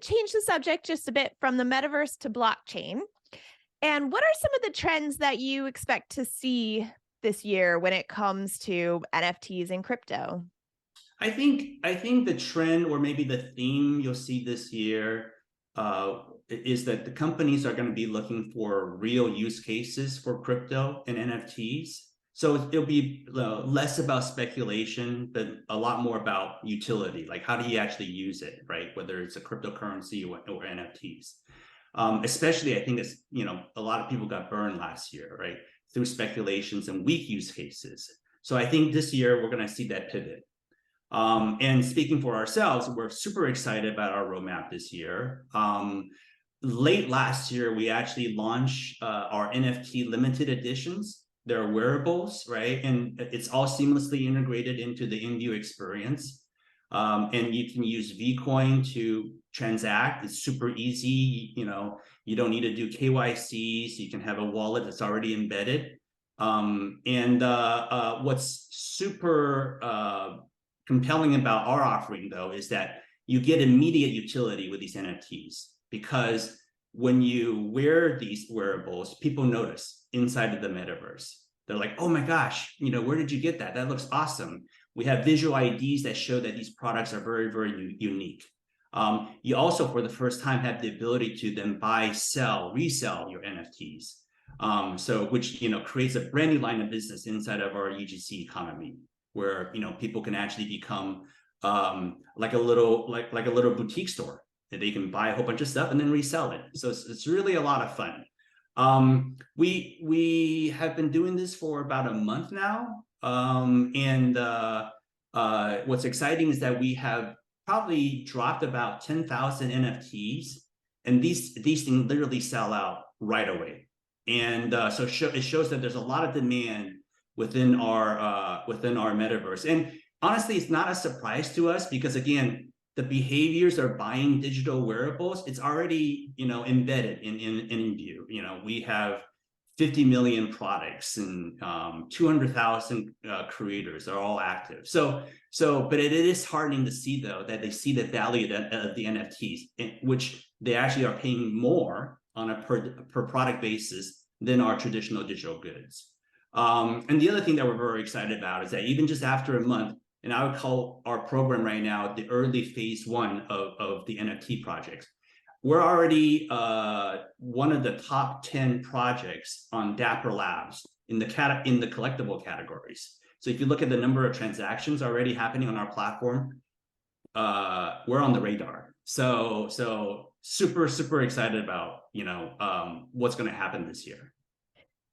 change the subject just a bit from the metaverse to blockchain. And what are some of the trends that you expect to see this year when it comes to NFTs and crypto? I think the trend or maybe the theme you'll see this year is that the companies are going to be looking for real use cases for crypto and NFTs. So it'll be less about speculation, but a lot more about utility. Like how do you actually use it, right? Whether it's a cryptocurrency or NFTs. Especially, I think it's a lot of people got burned last year, right, through speculations and weak use cases. So I think this year we're going to see that pivot. And speaking for ourselves, we're super excited about our roadmap this year. Late last year, we actually launched our NFT limited editions. They're wearables, right? And it's all seamlessly integrated into the in-view experience. And you can use Vcoin to transact. It's super easy. You don't need to do KYC, so you can have a wallet that's already embedded. What's super compelling about our offering, though, is that you get immediate utility with these NFTs, because when you wear these wearables, people notice inside of the metaverse. They're like, oh my gosh, where did you get that? That looks awesome. We have visual IDs that show that these products are very, very unique. You also, for the first time, have the ability to then buy, sell, resell your NFTs. Which creates a brand new line of business inside of our UGC economy, where people can actually become like a little boutique store that they can buy a whole bunch of stuff and then resell it. So it's really a lot of fun. We have been doing this for about a month now, what's exciting is that we have probably dropped about 10,000 NFTs, and these things literally sell out right away. And it shows that there's a lot of demand within our metaverse. And honestly, it's not a surprise to us, because again, the behaviors are buying digital wearables. It's already embedded in view. We have 50 million products and 200,000 creators are all active. But it is heartening to see, though, that they see the value of the NFTs, which they actually are paying more on a per product basis than our traditional digital goods. And the other thing that we're very excited about is that even just after a month, and I would call our program right now the early phase 1 of the NFT projects, we're already one of the top 10 projects on Dapper Labs in the collectible categories. So if you look at the number of transactions already happening on our platform, we're on the radar. So super excited about what's going to happen this year.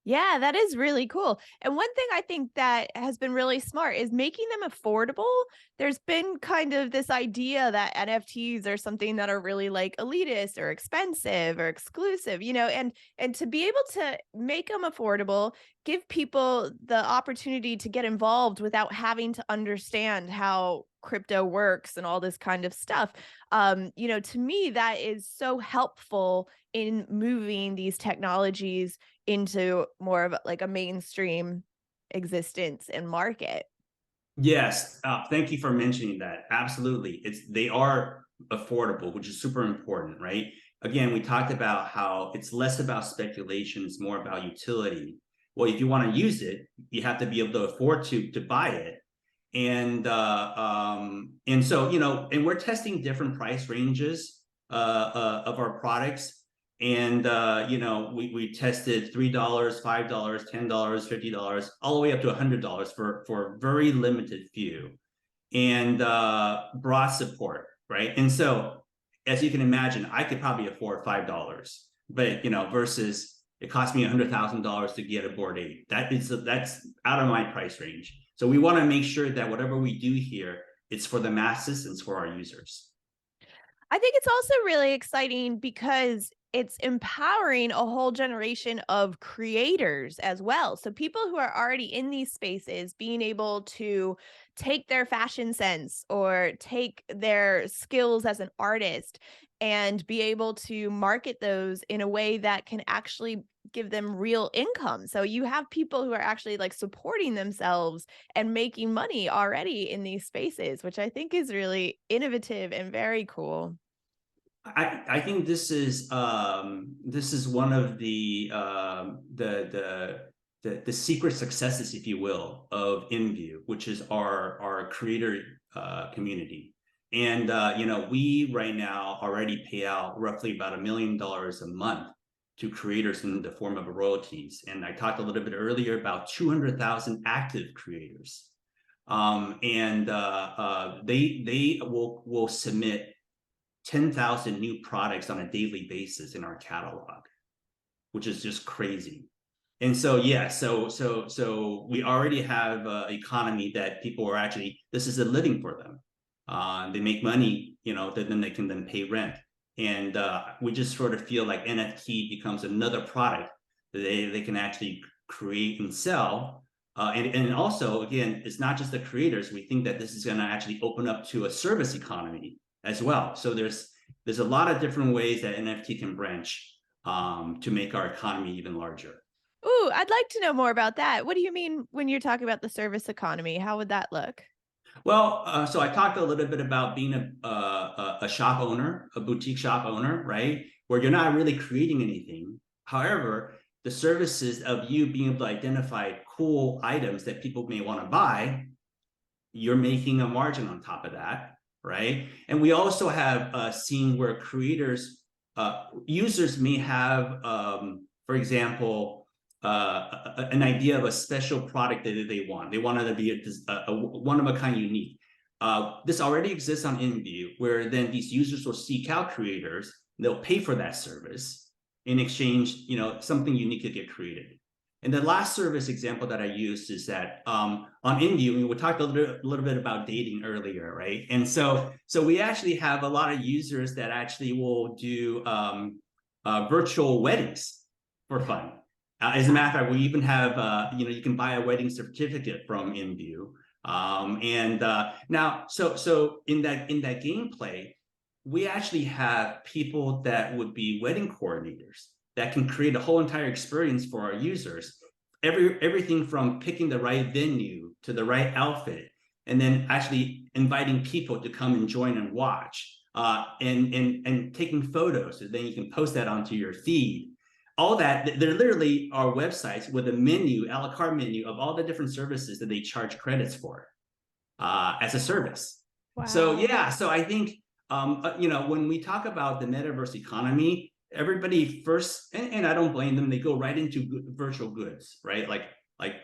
Yeah, that is really cool. And one thing I think that has been really smart is making them affordable. There's been kind of this idea that NFTs are something that are really like elitist or expensive or exclusive, and to be able to make them affordable, give people the opportunity to get involved without having to understand how crypto works and all this kind of stuff. To me, that is so helpful in moving these technologies into more of like a mainstream existence and market. Yes, thank you for mentioning that. Absolutely, they are affordable, which is super important, right? Again, we talked about how it's less about speculation; it's more about utility. Well, if you want to use it, you have to be able to afford to buy it, and and we're testing different price ranges of our products. And we tested $3, $5, $10, $50, all the way up to $100 for very limited few, and broad support, right? And so, as you can imagine, I could probably afford $5, but versus it cost me $100,000 to get a Bored Ape. That's out of my price range. So we want to make sure that whatever we do here, it's for the masses and it's for our users. I think it's also really exciting because it's empowering a whole generation of creators as well. So people who are already in these spaces being able to take their fashion sense or take their skills as an artist and be able to market those in a way that can actually give them real income. So you have people who are actually like supporting themselves and making money already in these spaces, which I think is really innovative and very cool. I think this is one of the secret successes, if you will, of InView, which is our creator community. And we right now already pay out roughly about $1 million a month to creators in the form of royalties. And I talked a little bit earlier about 200,000 active creators. They will submit 10,000 new products on a daily basis in our catalog, which is just crazy. And so, yeah, so we already have an economy that people are actually, this is a living for them. They make money, then they can then pay rent. And we just sort of feel like NFT becomes another product that they can actually create and sell. And also, again, it's not just the creators. We think that this is going to actually open up to a service economy as well. So there's a lot of different ways that NFT can branch to make our economy even larger. Ooh, I'd like to know more about that. What do you mean when you're talking about the service economy? How would that look? Well, so I talked a little bit about being a shop owner, a boutique shop owner, right? Where you're not really creating anything. However, the services of you being able to identify cool items that people may want to buy, you're making a margin on top of that, right? And we also have seen where users may have, for example, an idea of a special product that they want. They want it to be a one of a kind, unique. This already exists on InView, where then these users will seek out creators. They'll pay for that service in exchange, something unique to get created. And the last service example that I used is that on InView, we talked a little bit about dating earlier, right? And so we actually have a lot of users that actually will do virtual weddings for fun. As a matter of fact, we even have, you can buy a wedding certificate from InView. Now, so in that gameplay, we actually have people that would be wedding coordinators that can create a whole entire experience for our users. Everything from picking the right venue to the right outfit, and then actually inviting people to come and join and watch, and taking photos, so then you can post that onto your feed. All that, there literally are websites with a menu, a la carte menu of all the different services that they charge credits for as a service. So Wow. yeah, so I think when we talk about the metaverse economy, everybody first, and I don't blame them, they go right into virtual goods, right? Like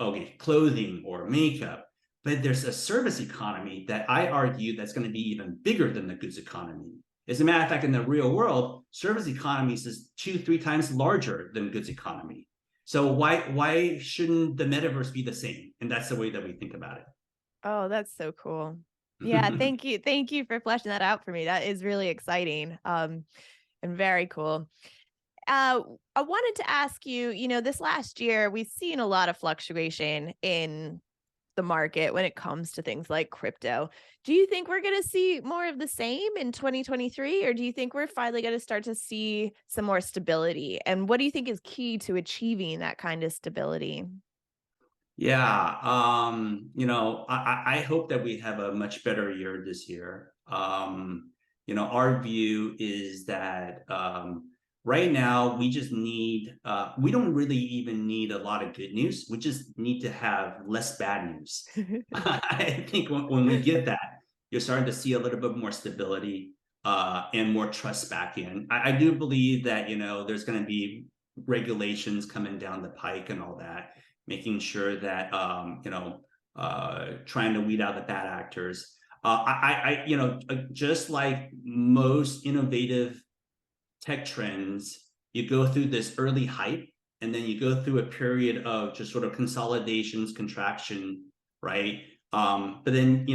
okay, clothing or makeup. But there's a service economy that I argue that's going to be even bigger than the goods economy. As a matter of fact, in the real world, service economies is 2-3 times larger than goods economy. So why shouldn't the metaverse be the same? And that's the way that we think about Oh, that's so cool. Yeah, it. thank you. Thank you for fleshing that out for me. That is really exciting. And very cool. I wanted to ask you, this last year we've seen a lot of fluctuation in the market when it comes to things like crypto. Do you think we're going to see more of the same in 2023, or do you think we're finally going to start to see some more stability? And what do you think is key to achieving that kind of stability? Yeah, I hope that we have a much better year this year. Our view is that right now we just need, we don't really even need a lot of good news. We just need to have less bad news. I think when we get that, you're starting to see a little bit more stability and more trust back in. I do believe that, there's going to be regulations coming down the pike and all that, making sure that trying to weed out the bad actors. Just like most innovative tech trends, you go through this early hype, and then you go through a period of just sort of consolidations, contraction, right? But then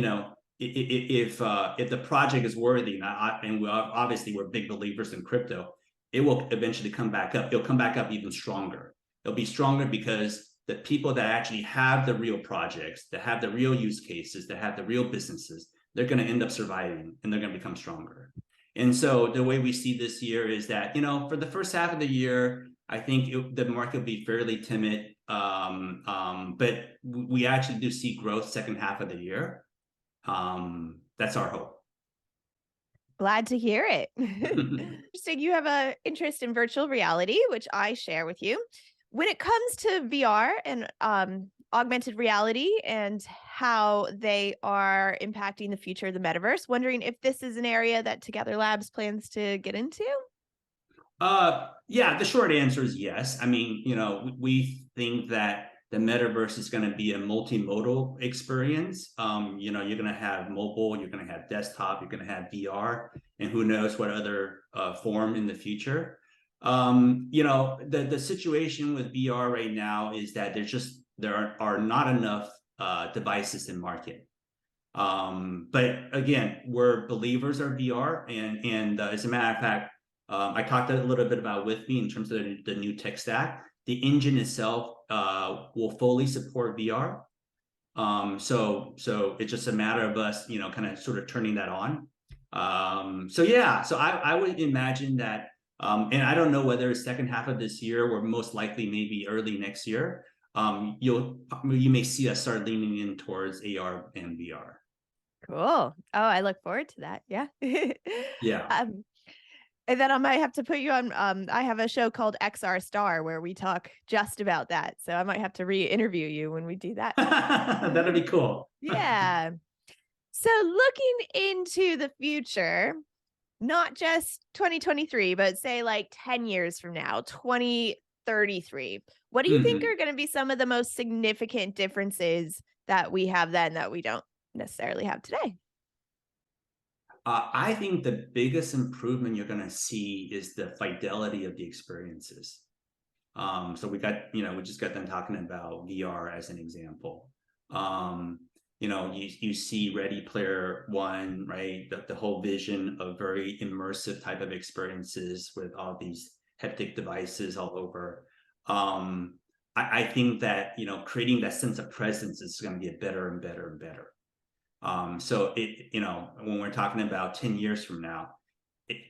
if the project is worthy, and obviously we're big believers in crypto, it will eventually come back up. It'll come back up even stronger. It'll be stronger because the people that actually have the real projects, that have the real use cases, that have the real businesses, they're going to end up surviving and they're going to become stronger. And so the way we see this year is that, for the first half of the year, I think the market will be fairly timid. But we actually do see growth second half of the year. That's our hope. Glad to hear it. Interesting. You have a interest in virtual reality, which I share with you. When it comes to VR and augmented reality and how they are impacting the future of the metaverse, wondering if this is an area that Together Labs plans to get into. Yeah, the short answer is yes. I mean, we think that the metaverse is going to be a multimodal experience. You're going to have mobile, you're going to have desktop, you're going to have VR, and who knows what other form in the future. The situation with VR right now is that there are not enough devices in market. But again, we're believers of VR, and as a matter of fact, I talked a little bit about with me in terms of the new tech stack. The engine itself will fully support VR. So it's just a matter of us, kind of sort of turning that on. So yeah, so I would imagine that, and I don't know whether it's second half of this year or most likely maybe early next year. You may see us start leaning in towards AR and VR. Cool. Oh, I look forward to that. Yeah. Yeah. um, and then I might have to put you on. I have a show called XR Star where we talk just about that. So I might have to re-interview you when we do that. That'd be cool. Yeah. So looking into the future, not just 2023, but say like 10 years from now, 2033, what do you think Mhm. are going to be some of the most significant differences that we have then that we don't necessarily have today? I think the biggest improvement you're going to see is the fidelity of the experiences. So we just got done talking about VR as an example. You see Ready Player One, right? The whole vision of very immersive type of experiences with all these haptic devices all over. I think that, creating that sense of presence is going to get better and better and better. So when we're talking about 10 years from now,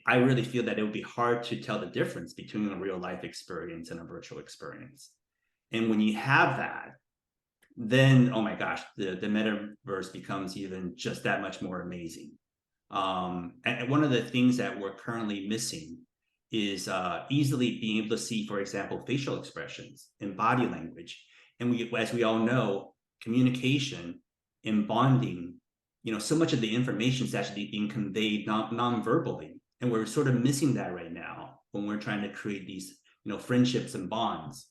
I really feel that it would be hard to tell the difference between a real life experience and a virtual experience. And when you have that, then, oh my gosh, the metaverse becomes even just that much more amazing. And one of the things that we're currently missing is easily being able to see, for example, facial expressions and body language. And as we all know, communication and bonding, so much of the information is actually being conveyed non-verbally. And we're sort of missing that right now when we're trying to create these, friendships and bonds.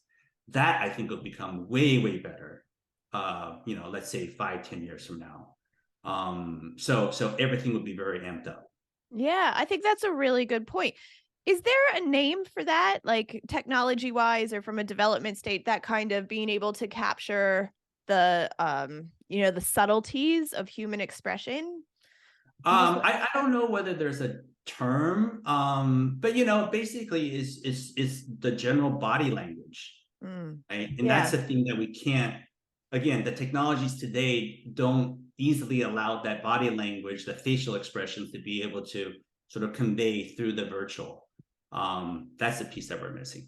That I think will become way, way better. Let's say 5-10 years from now. So everything would be very amped up. Yeah, I think that's a really good point. Is there a name for that, like technology wise or from a development state, that kind of being able to capture the subtleties of human expression? I'm just I don't know whether there's a term, but basically is the general body language, right? And that's yeah. the thing that we can't. Again, the technologies today don't easily allow that body language, the facial expressions, to be able to sort of convey through the virtual. That's the piece that we're missing.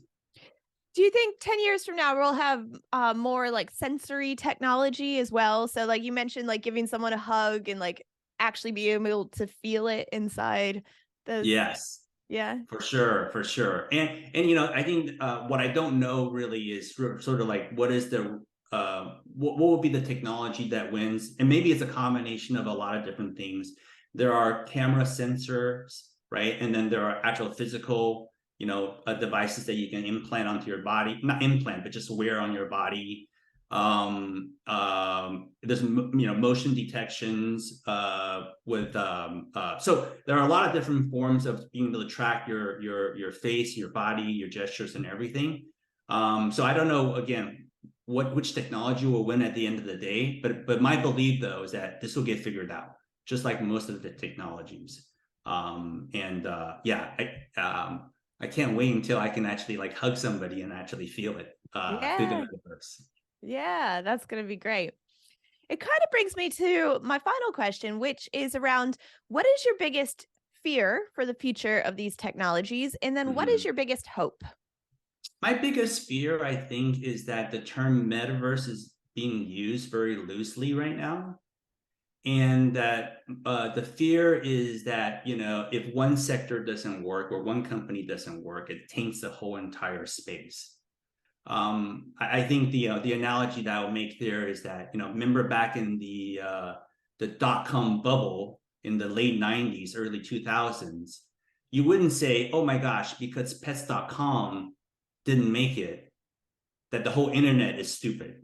Do you think 10 years from now we'll have more like sensory technology as well? So like you mentioned, like giving someone a hug and like actually being able to feel it inside the Yes. yeah. For sure, for sure. And I think what I don't know really is sort of like what is the what will be the technology that wins? And maybe it's a combination of a lot of different things. There are camera sensors, right? And then there are actual physical, devices that you can implant onto your body, not implant, but just wear on your body. There's motion detections with so there are a lot of different forms of being able to track your face, your body, your gestures, and everything. So I don't know again which technology will win at the end of the day, but my belief though is that this will get figured out, just like most of the technologies. And yeah, I can't wait until I can actually like hug somebody and actually feel it through the Yeah. metaverse. Yeah, that's going to be great. It kind of brings me to my final question, which is around what is your biggest fear for the future of these technologies? And then what is Mhm. your biggest hope? My biggest fear, I think, is that the term metaverse is being used very loosely right now. and that the fear is that, you know, if one sector doesn't work or one company doesn't work, it taints the whole entire space. I think the analogy that I'll make there is that, you know, remember back in the dot-com bubble in the late 90s, early 2000s, you wouldn't say, oh my gosh, because pets.com didn't make it, that the whole internet is stupid,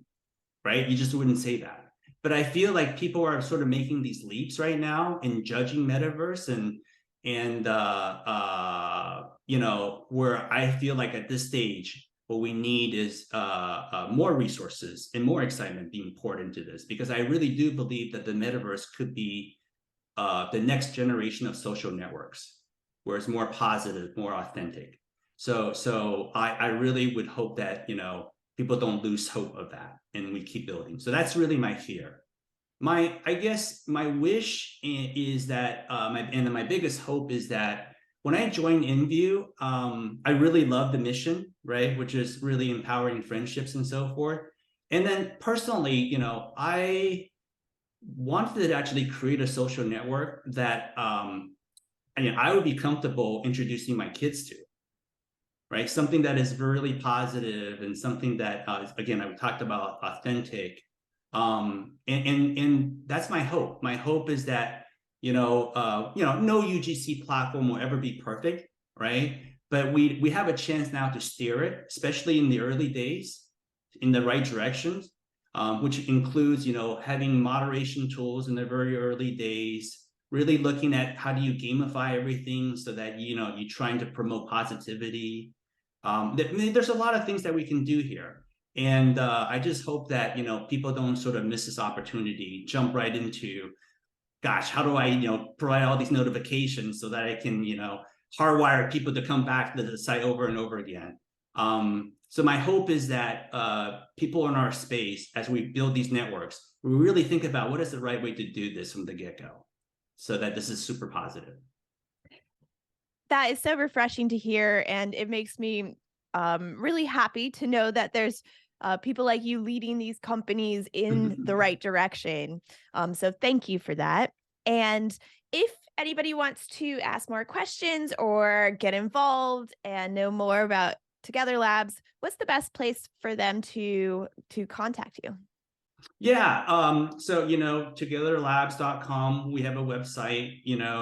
right? You just wouldn't say that. But I feel like people are sort of making these leaps right now in judging metaverse, and you know, where I feel like at this stage, what we need is more resources and more excitement being poured into this, because I really do believe that the metaverse could be the next generation of social networks, where it's more positive, more authentic. So I really would hope that, you know, people don't lose hope of that and we keep building. So that's really my fear. I guess my wish is that, my biggest hope is that when I joined InView, I really love the mission, right? Which is really empowering friendships and so forth. And then personally, you know, I wanted to actually create a social network that I would be comfortable introducing my kids to, right? Something that is really positive and something that, again, I've talked about authentic. And that's my hope. My hope is that, no UGC platform will ever be perfect, right? But we have a chance now to steer it, especially in the early days, in the right directions, which includes, having moderation tools in the very early days, really looking at how do you gamify everything so that, you're trying to promote positivity. There's a lot of things that we can do here. And I just hope that, people don't sort of miss this opportunity, jump right into, gosh, how do I, provide all these notifications so that I can, hardwire people to come back to the site over and over again. So my hope is that people in our space, as we build these networks, we really think about what is the right way to do this from the get-go, so that this is super positive. That is so refreshing to hear, and it makes me really happy to know that there's people like you leading these companies in the right direction. So thank you for that. And if anybody wants to ask more questions or get involved and know more about Together Labs, what's the best place for them to contact you? Yeah. So, togetherlabs.com, we have a website,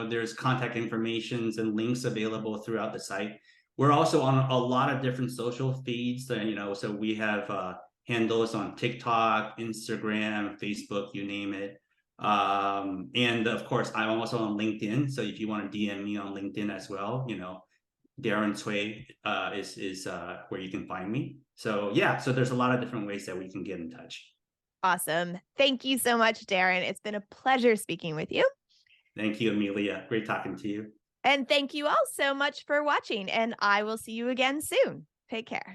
there's contact informations and links available throughout the site. We're also on a lot of different social feeds, so we have handles on TikTok, Instagram, Facebook, you name it. And of course, I'm also on LinkedIn. So if you want to DM me on LinkedIn as well, Daren Tsui is where you can find me. So yeah, so there's a lot of different ways that we can get in touch. Awesome. Thank you so much, Daren. It's been a pleasure speaking with you. Thank you, Amelia. Great talking to you. And thank you all so much for watching, and I will see you again soon. Take care.